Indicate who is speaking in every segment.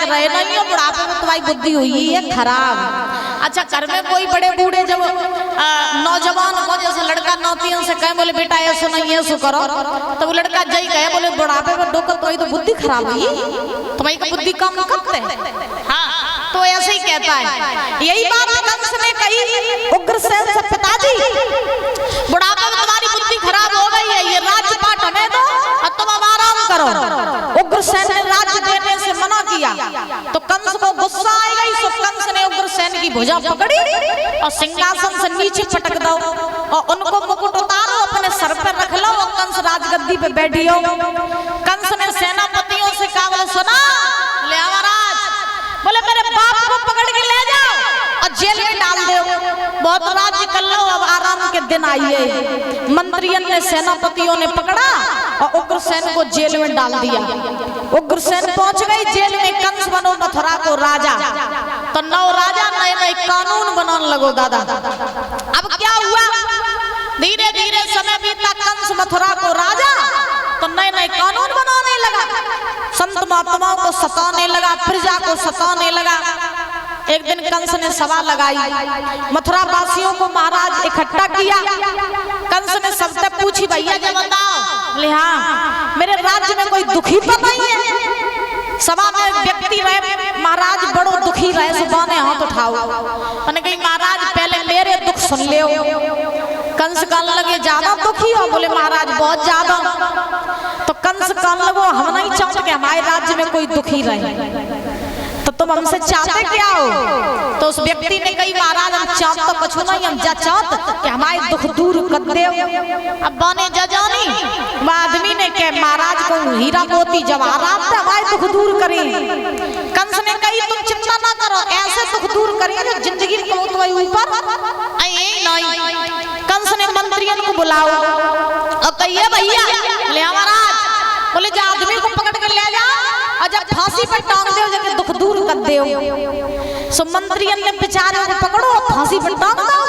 Speaker 1: रहे नहीं हो, बुढ़ापे में तुम्हारी बुद्धि हुई है खराब। अच्छा घर में कोई बड़े बूढ़े जब नौजवान को जैसे लड़का नौतियों से कहे बोले बेटा ऐसो नहीं ऐसो करो, तो वो लड़का जय कहे बोले बुढ़ापे में डोकर तो बुद्धि खराब हुई, तुम्हारी बुद्धि कम करते। हाँ तो ऐसे ही कहता है। यही बात कंस ने कही उग्रसेन से, पिताजी बुढ़ापे में तुम्हारी बुद्धि खराब हो गई है, ये राजपाट हमें दो और तुम अब आराम करो। उग्रसेन ने राज्य देने से मना किया तो कंस को गुस्सा आ गई। सो कंस ने उग्रसेन की भुजा पकड़ी और सिंहासन से नीचे पटक दो और उनको मुकुट उतारो, अपने सर पर रख लो और कंस राजगद्दी पे बैठियो। कंस ने सेनापतियों से कहा, बोले सुना ले महाराज, बोले मेरे बाप को पकड़ के ले जाओ और जेल में डाल दो, बहुत राज्य कर लो, अब आराम के दिन आइए। मंत्रियों ने सेनापतियों ने पकड़ा और उग्रसेन को जेल में डाल दिया। उग्रसेन पहुंच गई जेल में। कंस बनो मथुरा को राजा, तो नौ राजा नए नए कानून बनाने लगो दादा। अब क्या हुआ, धीरे धीरे समय बीता, कंस मथुरा को राजा तो नए नए कानून बनाने लगा, संत महात्माओं को सताने लगा, प्रजा को सताने लगा। एक दिन कंस ने सभा लगाई, मथुरा वासियों को महाराज इकट्ठा किया। कंस ने सबसे पूछी, भैया जब बताओ। बोले हाँ, मेरे राज्य में कोई दुखी तो नहीं है। सभा में व्यक्ति रहे, महाराज बड़ो दुखी रहे, सुबाने हाथ उठाओ। मैंने कही महाराज पहले मेरे दुख सुन ले। कंस कहने लगे ज्यादा दुखी हो? बोले महाराज बहुत ज्यादा। तो कंस कहने लगो हम नहीं चाहते कि हमारे राज्य में कोई दुखी रहे, तो तुम हमसे चाहते क्या हो? तो उस व्यक्ति ने कही महाराज हम चाहते तो कुछ नहीं, हम जा चाहते कि हमारे दुख दूर कर दे। अब बने जानी आदमी ने कहा महाराज को हीरा मोती जवाहरात हमारे दुख दूर करे। कंस ने कही तुम चिंता ना करो, ऐसे दुख दूर करेंगे जो जिंदगी को तुम्हारे ऊपर नहीं। कंस ने मंत्रियों को बुलाओ और कहिए भैया ले महाराज, बोले जो आदमी को पकड़ कर ले जाओ और जब फांसी पर टांग दो जब दुख दूर कर दो। सो मंत्रियों ने बेचारे को पकड़ो फांसी पर टांग दो।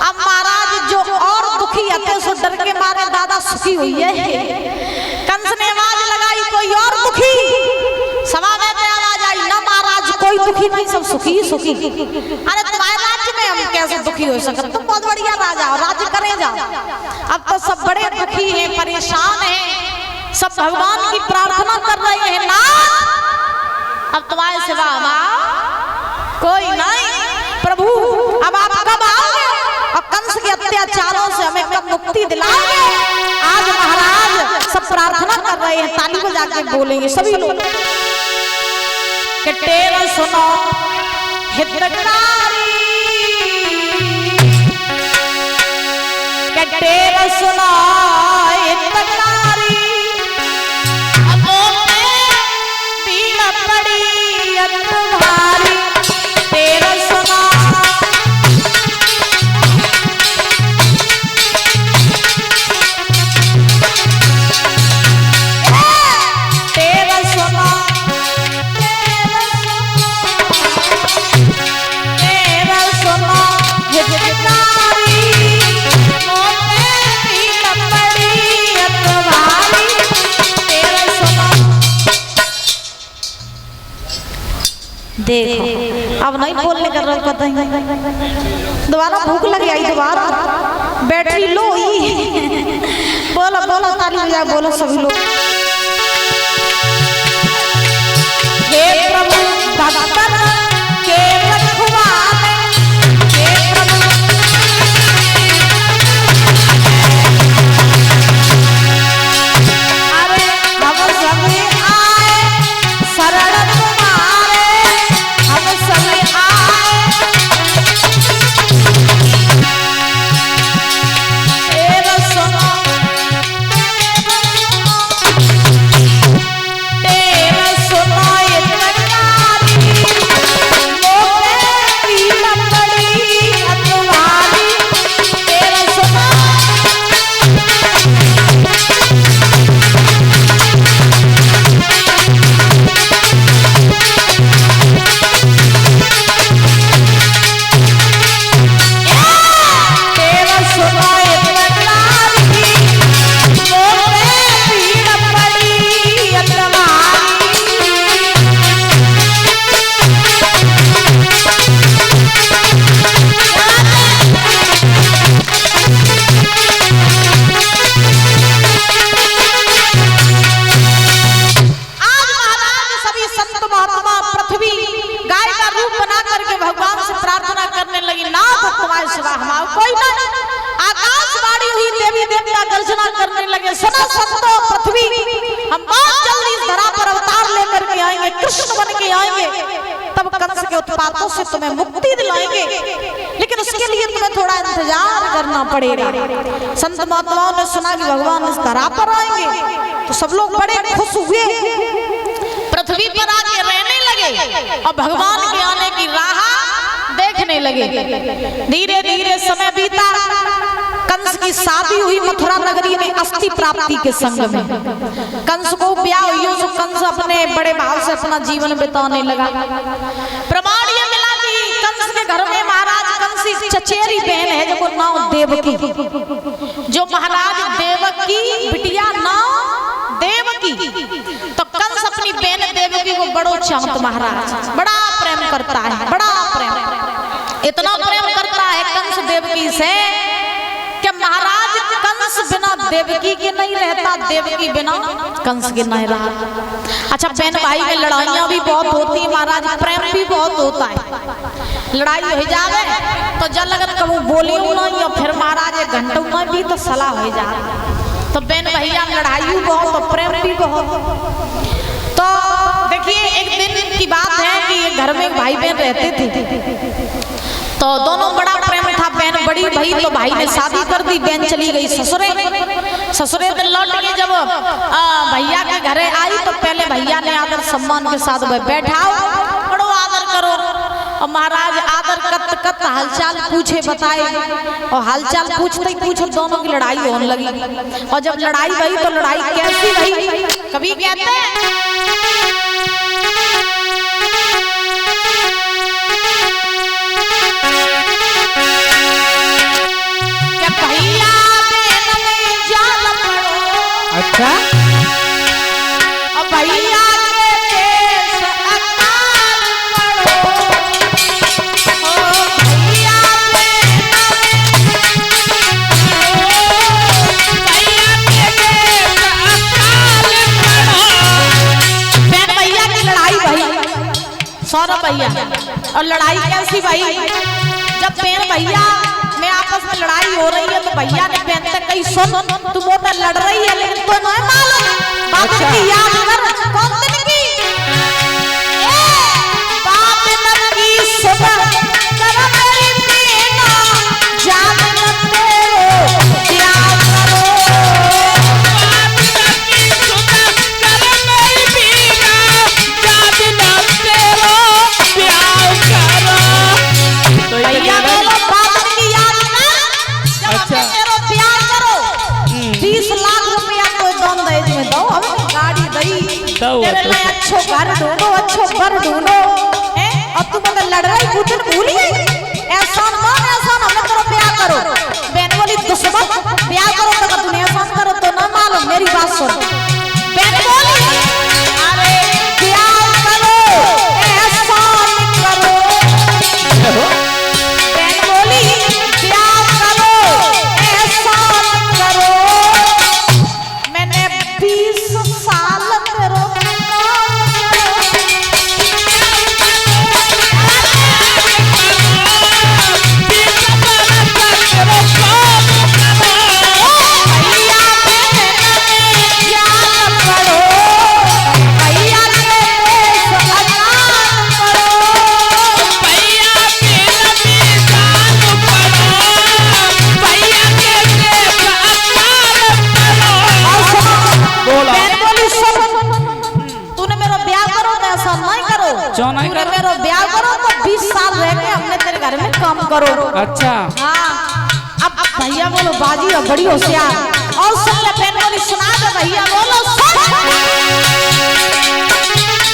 Speaker 1: अब महाराज जो और दुखी है सो डर के मारे दादा सुखी हुई है। कंस ने आवाज लगाई कोई और दुखी, सभा में आवाज आई ना महाराज कोई दुखी नहीं, सब सुखी सुखी। अरे तुम्हारे राज्य में हम कैसे दुखी हो सकते, तुम बहुत बढ़िया राजा हो, राज्य करे जाओ। अब तो सब बड़े दुखी हैं, परेशान हैं, सब भगवान की प्रार्थना कर रहे हैं ना, अब तुम्हारे सिवा कोई नहीं। प्रभु अब आप कब आओगे और कंस के अत्याचारों से हमें कब मुक्ति दिलाओगे? आज महाराज सब प्रार्थना कर रहे हैं, ताली को जाके बोलेंगे सभी लोग कि तेरा सुनो हितकारी, कि तेरा सुनो हितकारी, तुम्हारी तेरा सुना तेरा सुना तेरा सुना हितकारी, देखो अब नहीं बोलने का रहा पता ही। दोबारा भूख लगी आई, दोबारा बैटरी लो ही। बोलो बोलो ताली बजा बोलो सभी लोग। हे प्रभु भक्तन के रखवाले, हे प्रभु अरे हम सभी आए शरण तेरा सुनो सिवा हमारा कोई नहीं। आकाशवाणी हुई, देवी देवता गर्जना करने लगे, सुना संतो पृथ्वी, हम बहुत जल्दी इस धरा पर अवतार लेकर के आएंगे, कृष्ण बन के आएंगे, तब कंस के उत्पातों से तुम्हें मुक्ति दिलाएंगे, लेकिन उसके लिए तुम्हें थोड़ा इंतजार करना पड़ेगा। संत महात्माओं ने सुना कि भगवान इस धरा पर आएंगे, तो सब लोग बड़े खुश हुए, पृथ्वी पर आके रहने लगे और भगवान के आने की राह देखने लगे। धीरे धीरे समय बीता, कंस की शादी हुई मथुरा नगरी में अस्थि प्राप्ति के संग में। कंस को ब्याह हुई तो कंस अपने बड़े भाव से अपना जीवन बिताने लगा। प्रमाण ये मिला कि कंस के घर में महाराज कंस की चचेरी बहन है जो नाम देवकी, जो महाराज देवकी बिटिया नाम देवकी। तो कंस अपनी बहन देवकी को बड़ो चाहत महाराज, बड़ा प्रेम करता है, बड़ा प्रेम, इतना प्रेम करता है कंस देवकी से कि महाराज कंस बिना देवकी के नहीं रहता, देवकी बिना कंस के नहीं रहा। अच्छा, बहन भाई में लड़ाइयां भी बहुत होती है महाराज, प्रेम भी बहुत होता है। लड़ाई हो जावे तो जल लगन कबू बोली नहीं, और फिर महाराज एक घंटों में भी तो सलाह हो जाए। तो बहन भैया लड़ाई भी बहुत और प्रेम भी बहुत। तो देखिए एक दिन की बात है कि घर में भाई बहन रहते थे, तो दोनों बड़ा प्रेम था। बहन बड़ी भाई तो भाई ने शादी कर दी, बहन चली गई ससुरे। ससुरे दिन लौट के जब भैया के घरे आई तो पहले भैया ने आदर सम्मान के साथ बैठाओ, बड़ो आदर करो। और महाराज आदर कत कत हालचाल पूछे बताए, और हालचाल पूछते ही पूछो दोनों की लड़ाई होने लगी। और जब लड़ाई भई तो लड़ाई कैसी भई, कभी कहते हैं
Speaker 2: अच्छा,
Speaker 1: अब भैया के देश अकाल पड़ो, ओ भैया के देश अकाल पड़ो। बहन भैया की लड़ाई भई, सौरभ भैया, और लड़ाई कैसी भई, जब बहन भैया में आपस में लड़ाई हो रही है तो भैया ने बहन से कही, सुन तुम वो तो लड़ रही है लेकिन तो नहीं मालूम बाबा की याद कर, कौन दिन की बाप दिन की सुबह कर मेरी पीना जान न तेरो प्यार करो, बाप दिन की सुबह कर मेरी पीना जान न तेरो प्यार करो। भैया बोलो बाप की याद ना,
Speaker 2: अच्छा,
Speaker 1: 20 लाख रुपया कोई दान दहेज में दो, हम गाड़ी दई, तेरे लिए अच्छो घर ढूंढो, अच्छो घर ढूंढो, और तुम अगर लड़ रही कुछ भूल गई, एहसान मान एहसान हमें करो, ब्याह करो। बहन बोली दुश्मन ब्याह करो तो तुम एहसान करो तो ना मालूम, मेरी बात सुन। बहन बोली अरे ब्याह करो एहसान करो, बहन बोली ब्याह करो एहसान करो, मैंने 20 साल करो मेरा ब्याह करो तो 20 साल रह के हमने तेरे घर में काम करो।
Speaker 2: अच्छा,
Speaker 1: हाँ, अब भैया बोलो बाजी और बड़ी होशियार, और सुन ले बहन बोली सुना दे भैया बोलो सुन,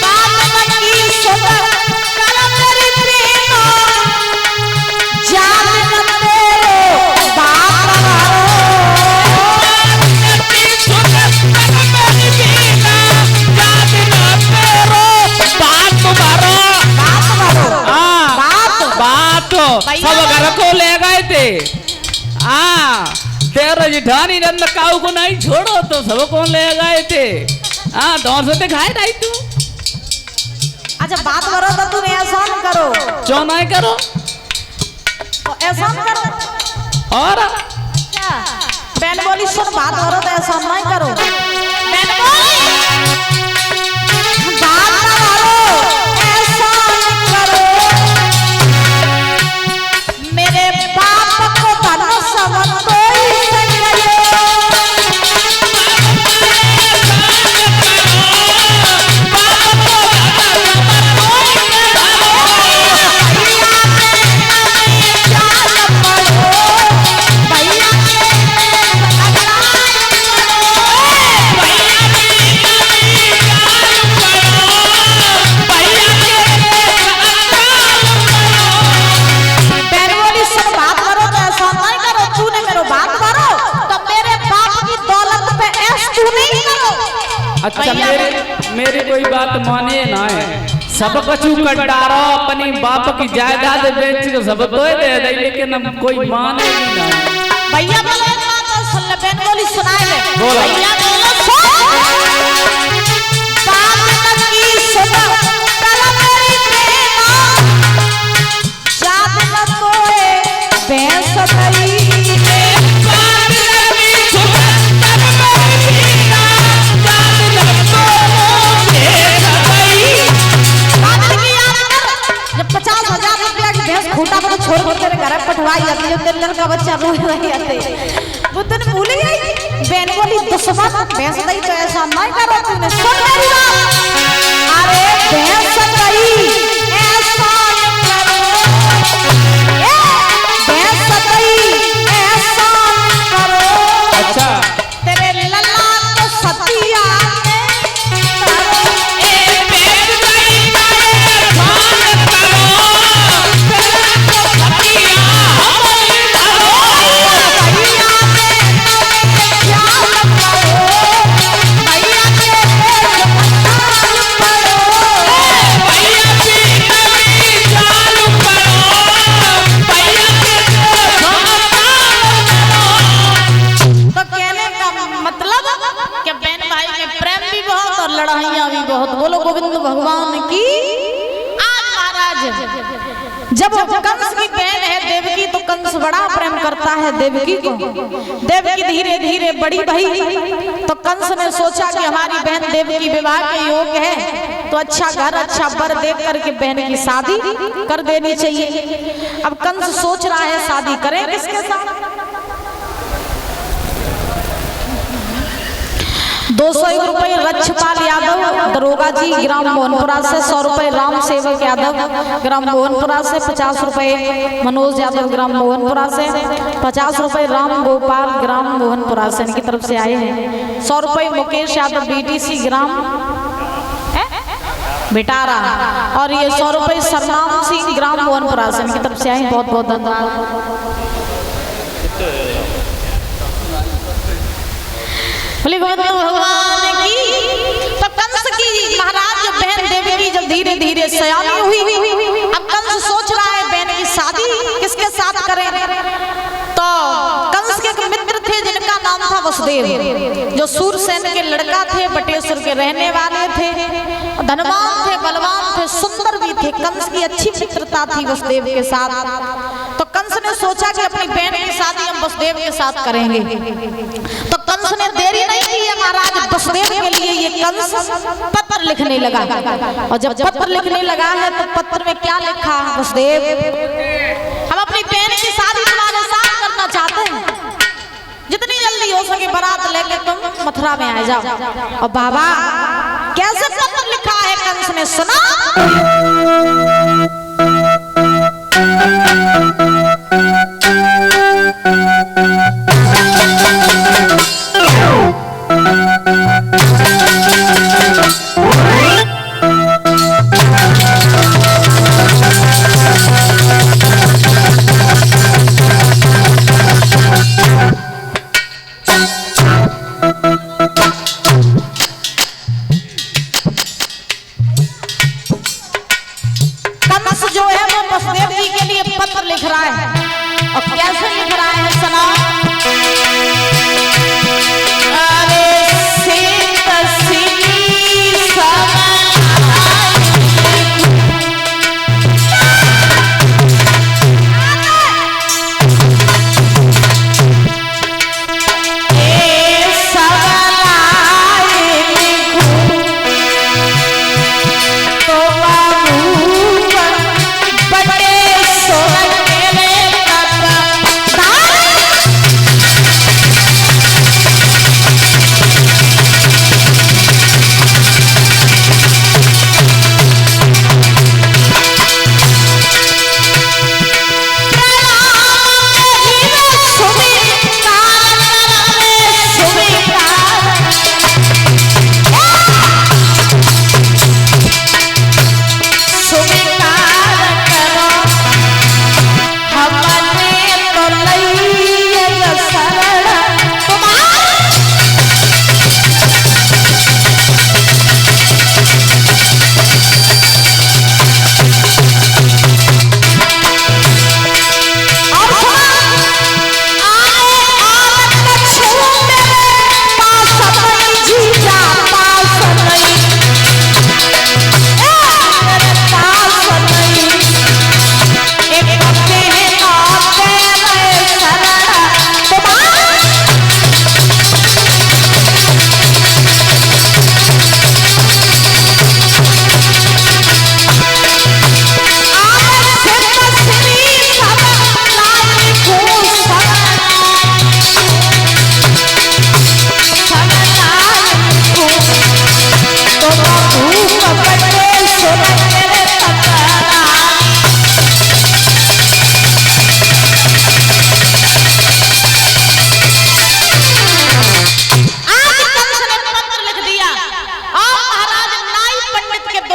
Speaker 1: बाप की सुबह कर मेरी पीना जान न तेरो बाप की सुबह कर मेरी पीना जान न तेरो बाप मारो,
Speaker 2: बात सब घर को ले गए थे। हाँ, तेरा जिठानी नंद काऊ को नहीं छोड़ो तो सबको ले गए थे। हाँ, दौर से खाए नहीं तू।
Speaker 1: अच्छा बात करो तो तुम एहसान करो,
Speaker 2: क्यों नहीं करो?
Speaker 1: तो ऐसा न करो।
Speaker 2: और
Speaker 1: क्या बहन बोली सुन बात करो तो ऐसा नहीं करो। बहन बोली बात ना करो, ऐसा न करो। मेरे बाप को धन सब कोई सही
Speaker 2: अच्छा मेरी कोई बात माने ना है। सब कछु कटारो अपनी बाप की जायदाद बेच के सब तो दे दे, लेकिन हम कोई माने ही ना।
Speaker 1: भैया बोलो एक बात सुन ले, बहन बोली सुनाए ले।
Speaker 2: बोलो।
Speaker 1: भैया बोलो सुन बात की सुन कल मेरी प्रेमा जात न कोए भैंस गई खूटा पर छोड़ कर तेरे घर पठवाई जाती है, तेरे लड़का बच्चा रो रही आते वो तूने भूल गई। बहन बोली दुश्मन भैंस दई तो ऐसा नहीं करो तूने, सुन मेरी बात। अरे भैंस दई ऐसा न करो, भैंस दई ऐसा न करो।
Speaker 2: अच्छा
Speaker 1: तेरे लल्ला को सतिया बोलो गोविंद भगवान की। आज महाराज जब कंस की बहन है देवकी तो कंस बड़ा प्रेम करता है देवकी को। देवकी धीरे धीरे बड़ी भई तो कंस ने सोचा कि हमारी बहन देवकी विवाह के योग्य है तो अच्छा घर अच्छा वर देख करके बहन की शादी कर देनी चाहिए। अब कंस सोच रहा है शादी करें किसके साथ। 201 रुपये रक्षपाल यादव दरोगा जी ग्राम मोहनपुरा से, 100 रुपये राम सेवक यादव ग्राम मोहनपुरा से, 50 रुपये मनोज यादव ग्राम मोहनपुरा से, 50 रुपये राम गोपाल ग्राम मोहनपुरा से इनकी तरफ से आए हैं। 100 रुपये मुकेश यादव बीटीसी ग्राम बिटारा और ये 100 रुपये सरनाम सिंह ग्राम मोहनपुरा से इनकी तरफ से आए हैं। बहुत बहुत धन्यवाद। भगवान की। तो कंस की महाराज जब बहन देवकी जब धीरे धीरे सयानी हुई, अब कंस सोच रहा है बहन की शादी किसके साथ करें। तो कंस के एक मित्र थे जिनका नाम था वसुदेव, जो सूरसेन के लड़का थे, बटेश्वर के रहने वाले थे, धनवान थे, बलवान थे, सुंदर भी थे। कंस की अच्छी मित्रता थी वसुदेव के साथ। तो कंस ने सोचा कि अपनी बहन की शादी हम वसुदेव के साथ करेंगे। तो कंस ने देरी नहीं की है महाराज, वसुदेव के लिए ये कंस पत्र लिखने लगा। और जब पत्र लिखने लगा है तो पत्र में क्या लिखा, वसुदेव हम अपनी बहन की शादी तुम्हारे साथ करना चाहते हैं, जितनी जल्दी हो सके बारात लेके तुम मथुरा में आ जाओ। और बाबा कैसे पत्र लिखा है कंस ने सुना। कंस जो है वो वसुदेव जी के लिए पत्र लिख रहा है और कैसे लिख रहा है सुना।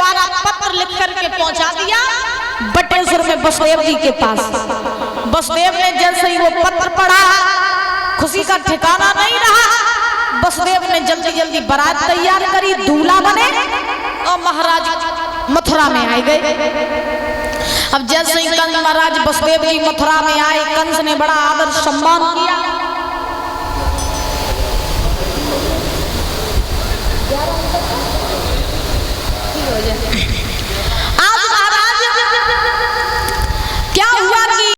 Speaker 1: द्वारा पत्र लिख करके पहुंचा दिया बटेश्वर में वसुदेव जी के पास। वसुदेव ने जैसे ही वो पत्र पढ़ा, खुशी का ठिकाना नहीं रहा। वसुदेव ने जल्दी जल्दी बारात तैयार करी, दूल्हा बने और महाराज मथुरा में आए गए। अब जैसे ही कंस महाराज वसुदेव जी मथुरा में आए, कंस ने बड़ा आदर सम्मान किया।